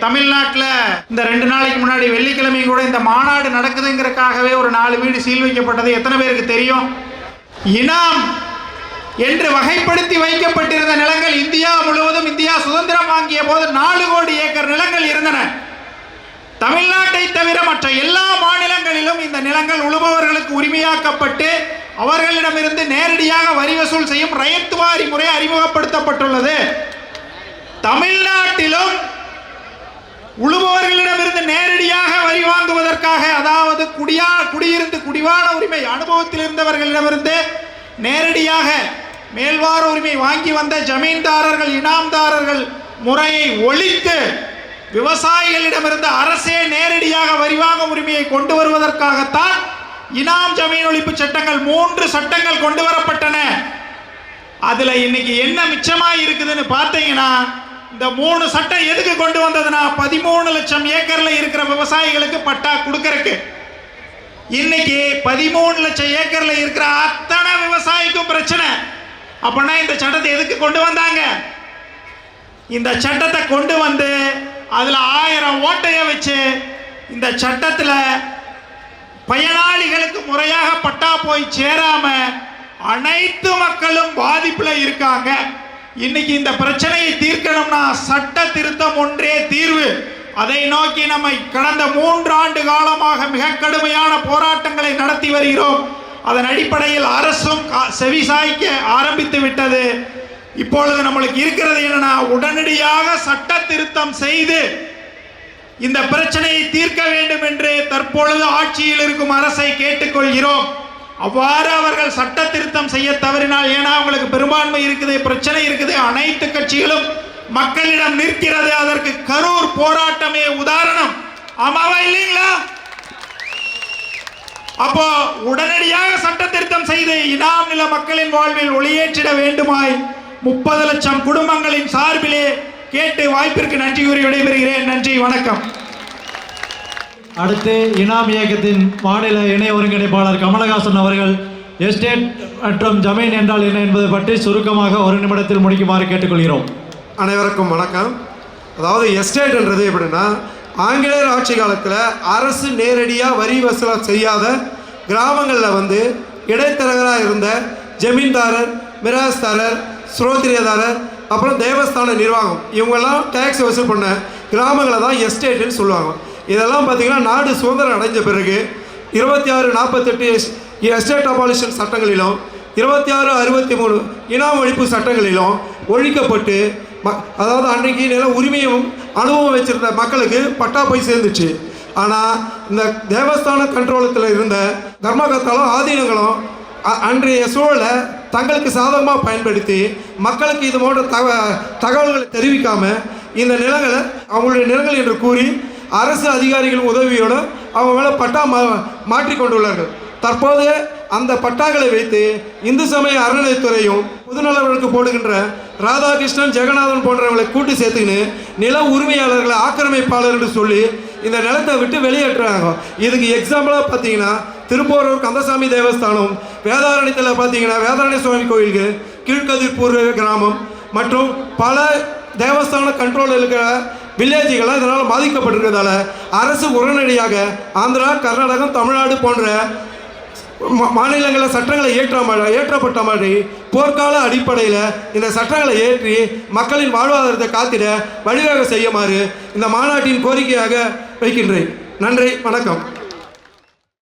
தமிழ்நாட்டில் இந்த 2 நாளைக்கு முன்னாடி வெள்ளிக்கிழமையும் கூட இந்த மாநாடு நடக்குதுங்கிறதுக்காகவே ஒரு 4 வீடு சீல் வைக்கப்பட்டது எத்தனை பேருக்கு தெரியும்? இனாம் என்று வகைப்படுத்தி வைக்கப்பட்டிருந்த நிலங்கள் இந்தியா முழுவதும் இந்தியா சுதந்திரம் வாங்கிய போது 4 கோடி ஏக்கர் நிலங்கள் இருந்தன. தமிழ்நாட்டை தவிர மற்ற எல்லா மாநிலங்களிலும் இந்த நிலங்கள் உழுபவர்களுக்கு உரிமையாக்கப்பட்டு அவர்களிடமிருந்து நேரடியாக வரி வசூல் செய்யும் ரயத் வாரி முறை அறிமுகப்படுத்தப்பட்டுள்ளது. தமிழ்நாட்டிலும் உழுபவர்களிடமிருந்து நேரடியாக வரி வாங்குவதற்காக, அதாவது குடியிருந்து குடிவான உரிமை அனுபவத்தில் இருந்தவர்களிடமிருந்து நேரடியாக மேல்வார உரிமை வாங்கி வந்த ஜமீன்தாரர்கள் இனாம்தாரர்கள் முறையை ஒழித்து விவசாயிகளிடமிருந்து அரசே நேரடியாக வரி வாங்கும் உரிமையை கொண்டு வருவதற்காகத்தான் இனாம் ஜமீன் ஒழிப்பு சட்டங்கள் 3 சட்டங்கள் கொண்டு வரப்பட்டன. அதுல இன்னைக்கு என்ன மிச்சமா இருக்குதுன்னு பார்த்தீங்கன்னா, இந்த 3 சட்டம் எதுக்கு கொண்டு வந்ததுன்னா 13 லட்சம் ஏக்கர்ல இருக்கிற விவசாயிகளுக்கு பட்டா கொடுக்கறதுக்கு. இன்னைக்கு 13 லட்சம் ஏக்கர்ல இருக்கிற அத்தனை விவசாயிக்கும் பிரச்சனை. அப்படின்னா இந்த சட்டத்தை எதுக்கு கொண்டு வந்தாங்க? இந்த சட்டத்தை கொண்டு வந்து அதுல 1000 ஓட்டைய வச்சு இந்த சட்டத்துல பயனாளிகளுக்கு முறையாக பட்டா போய் சேராம அனைத்து மக்களும் பாதிப்புல இருக்காங்க. இன்னைக்கு இந்த பிரச்சனையை தீர்க்கணும்னா சட்ட திருத்தம் ஒன்றே தீர்வு. அதை நோக்கி நம்மை கடந்த 3 ஆண்டு காலமாக மிக கடுமையான போராட்டங்களை நடத்தி வருகிறோம். அதன் அடிப்படையில் அரசும் செவிசாய்க்க ஆரம்பித்து விட்டது. இப்பொழுது நம்மளுக்கு இருக்கிறது என்னன்னா, உடனடியாக சட்ட திருத்தம் செய்து இந்த பிரச்சனையை தீர்க்க வேண்டும் என்று தற்பொழுது ஆட்சியில் இருக்கும் அரசை கேட்டுக்கொள்கிறோம். அவ்வாறு அவர்கள் சட்ட திருத்தம் செய்ய தவறினால், ஏன்னா அவங்களுக்கு பெரும்பான்மை இருக்குது, பிரச்சனை இருக்குது, அனைத்து கட்சிகளும் மக்களிடம் நிற்கிறது. அதற்கு கரூர் போராட்டமே உதாரணம். ஆமாவா இல்லைங்களா? அப்போ உடனடியாக சட்ட திருத்தம் செய்து இனாம் நில மக்களின் வாழ்வில் ஒளியேற்றிட வேண்டுமாய் 30 லட்சம் குடும்பங்களின் சார்பிலே கேட்டு வாய்ப்பிற்கு நன்றி கூறி விடைபெறுகிறேன். நன்றி, வணக்கம். அடுத்து இனாம் இயக்கத்தின் மாநில இணை ஒருங்கிணைப்பாளர் கமலஹாசன் அவர்கள் எஸ்டேட் மற்றும் ஜமீன் என்றால் என்ன என்பதை பற்றி சுருக்கமாக 1 நிமிடத்தில் முடிக்குமாறு கேட்டுக்கொள்கிறோம். அனைவருக்கும் வணக்கம். அதாவது எஸ்டேட்ன்றது எப்படின்னா, ஆங்கிலேயர் ஆட்சி காலத்தில் அரசு நேரடியாக வரி வசூல் செய்யாத கிராமங்களில் இடைத்தரகராக இருந்த ஜமீன்தாரர், மிராஸ்தாரர், ஸ்ரோத்ரியதாரர், அப்புறம் தேவஸ்தான நிர்வாகம், இவங்கெல்லாம் டேக்ஸ் வசூல் பண்ண கிராமங்களை தான் எஸ்டேட்டுன்னு சொல்லுவாங்க. இதெல்லாம் பார்த்திங்கன்னா நாடு சுதந்திரம் அடைஞ்ச பிறகு 2648 எஸ்டேட் அபாலிஷன் சட்டங்களிலும் 2663 இனாம் ஒழிப்பு சட்டங்களிலும் ஒழிக்கப்பட்டு அதாவது அன்றைக்கு நில உரிமையும் அனுபவம் வச்சிருந்த மக்களுக்கு பட்டா போய் சேர்ந்துச்சு. ஆனால் இந்த தேவஸ்தான கண்ட்ரோலத்தில் இருந்த தர்மகத்தாலும் ஆதீனங்களும் அன்றைய சூழலை தங்களுக்கு சாதகமாக பயன்படுத்தி மக்களுக்கு இது போன்ற தகவல்களை தெரிவிக்காமல் இந்த நிலங்களை அவங்களுடைய நிலங்கள் என்று கூறி அரசு அதிகாரிகள் உதவியோடு அவங்க மேலே பட்டா மாற்றிக்கொண்டுள்ளார்கள். தற்போது அந்த பட்டாக்களை வைத்து இந்து சமய அறநிலையத்துறையும் பொதுநல வழக்கு போடுகின்ற ராதாகிருஷ்ணன், ஜெகநாதன் போன்றவங்களை கூட்டி சேர்த்துக்கின்னு நில உரிமையாளர்களை ஆக்கிரமிப்பாளர் என்று சொல்லி இந்த நிலத்தை விட்டு வெளியேற்றுறாங்க. இதுக்கு எக்ஸாம்பிளாக பார்த்தீங்கன்னா திருப்போரூர் கந்தசாமி தேவஸ்தானம், வேதாரண்யத்தில் பார்த்தீங்கன்னா வேதாரண்ய சுவாமி கோயிலுக்கு கீழ்கதிர்பூர் கிராமம் மற்றும் பல தேவஸ்தான கண்ட்ரோலில் இருக்கிற வில்லேஜுகளாக இதனால் பாதிக்கப்பட்டிருக்கிறதால அரசு உடனடியாக ஆந்திரா, கர்நாடகம், தமிழ்நாடு போன்ற மாநிலங்களில் சட்டங்களை ஏற்றப்பட்ட மாதிரி போர்க்கால அடிப்படையில் இந்த சட்டங்களை ஏற்றி மக்களின் வாழ்வாதாரத்தை காத்திட வழிவகை செய்யுமாறு இந்த மாநாட்டின் கோரிக்கையாக வைக்கின்றேன். நன்றி, வணக்கம்.